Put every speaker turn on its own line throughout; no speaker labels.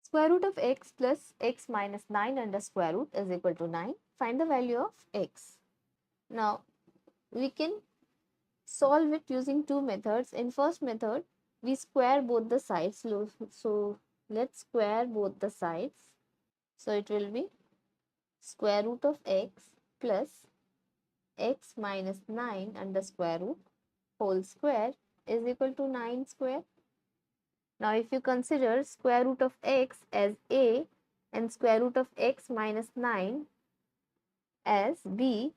Square root of x plus x minus 9 under square root is equal to 9. Find the value of x. Now, we can solve it using two methods. In first method, we square both the sides. So, let's square both the sides. So, it will be square root of x plus x minus 9 under square root whole square is equal to 9 square. Now, if you consider square root of x as a and square root of x minus 9 as b,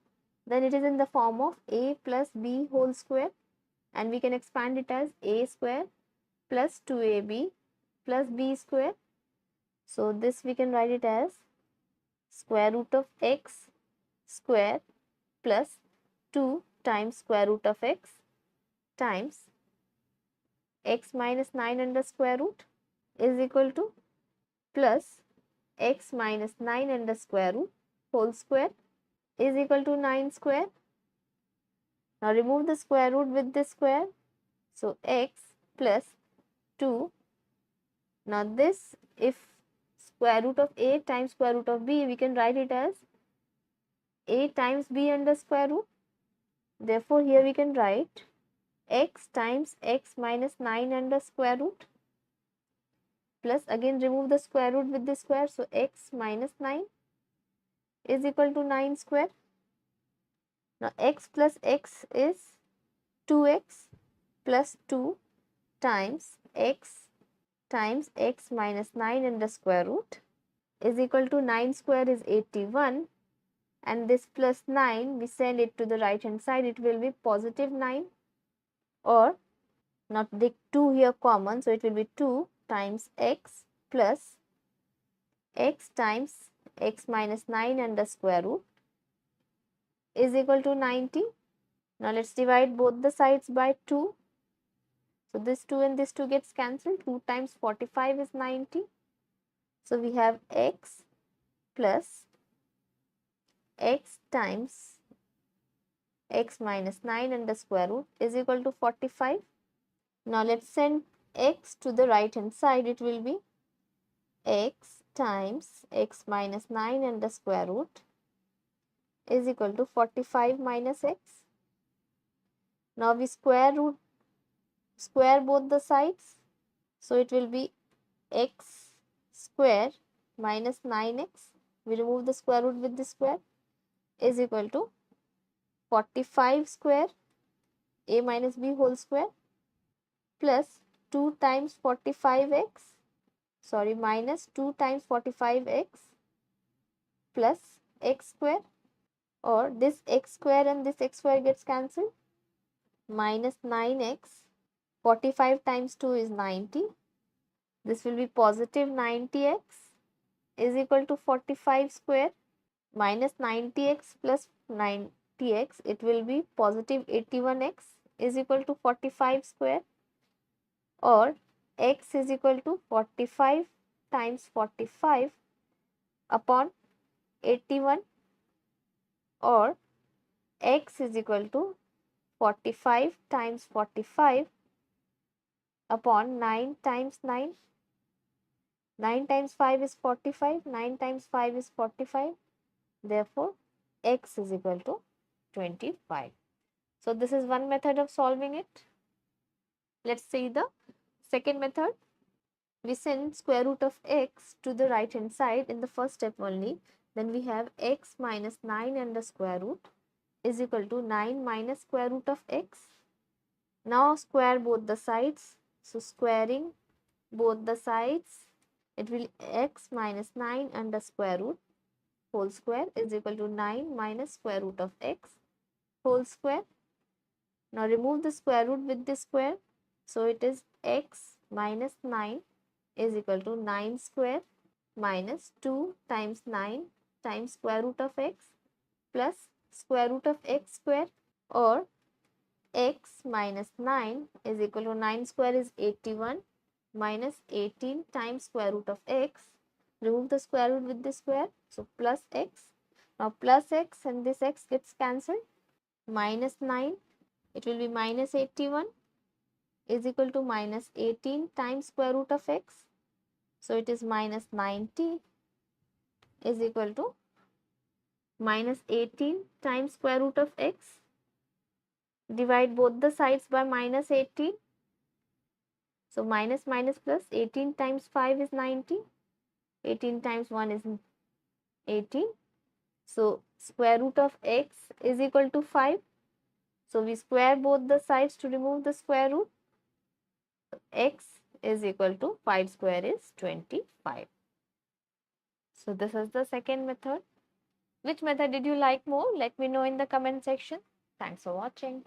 then it is in the form of a plus b whole square, and we can expand it as a square plus 2ab plus b square. So, this we can write it as square root of x square plus 2 times square root of x times x minus 9 under square root is equal to plus x minus 9 under square root whole square is equal to 9 square. Now remove the square root with this square. So x plus 2. Now this, if square root of a times square root of b, we can write it as a times b under square root. Therefore here we can write x times x minus 9 under square root plus, again remove the square root with the square. So x minus 9 is equal to 9 square. Now x plus x is 2x plus 2 times x minus 9 under square root is equal to 9 square is 81, and this plus 9 we send it to the right hand side, it will be positive 9, or not the 2 here common, so it will be 2 times x plus x times x minus 9 under square root is equal to 90. Now let's divide both the sides by 2. So this 2 and this 2 gets cancelled. 2 times 45 is 90. So we have x plus x times x minus 9 under square root is equal to 45. Now let's send x to the right hand side. It will be x times x minus 9 under square root is equal to 45 minus x. Now we square both the sides. So it will be x square minus 9x. We remove the square root with the square is equal to 45 square a minus b whole square plus 2 times 45x, sorry, minus 2 times 45x plus x square, or this x square and this x square gets cancelled, minus 9x, 45 times 2 is 90. This will be positive 90x is equal to 45 square minus 90x plus 90x, it will be positive 81x is equal to 45 square, or x is equal to 45 times 45 upon 81, or x is equal to 45 times 45 upon 9 times 9. 9 times 5 is 45, 9 times 5 is 45. Therefore, x is equal to 25. So, this is one method of solving it. Let's see the second method. We send square root of x to the right hand side in the first step only. Then we have x minus 9 under square root is equal to 9 minus square root of x. Now square both the sides. So squaring both the sides, it will x minus 9 under square root whole square is equal to 9 minus square root of x whole square. Now remove the square root with the square. So it is x minus 9 is equal to 9 square minus 2 times 9 times square root of x plus square root of x square, or x minus 9 is equal to 9 square is 81 minus 18 times square root of x. Remove the square root with the square. So plus x. Now plus x and this x gets cancelled. Minus 9, it will be minus 81 is equal to minus 18 times square root of x. So it is minus 90 is equal to minus 18 times square root of x. Divide both the sides by minus 18. So minus minus plus 18 times 5 is 90. 18 times 1 is 18. So square root of x is equal to 5. So we square both the sides to remove the square root. X is equal to 5 square is 25. So this is the second method. Which method did you like more? Let me know in the comment section. Thanks for watching.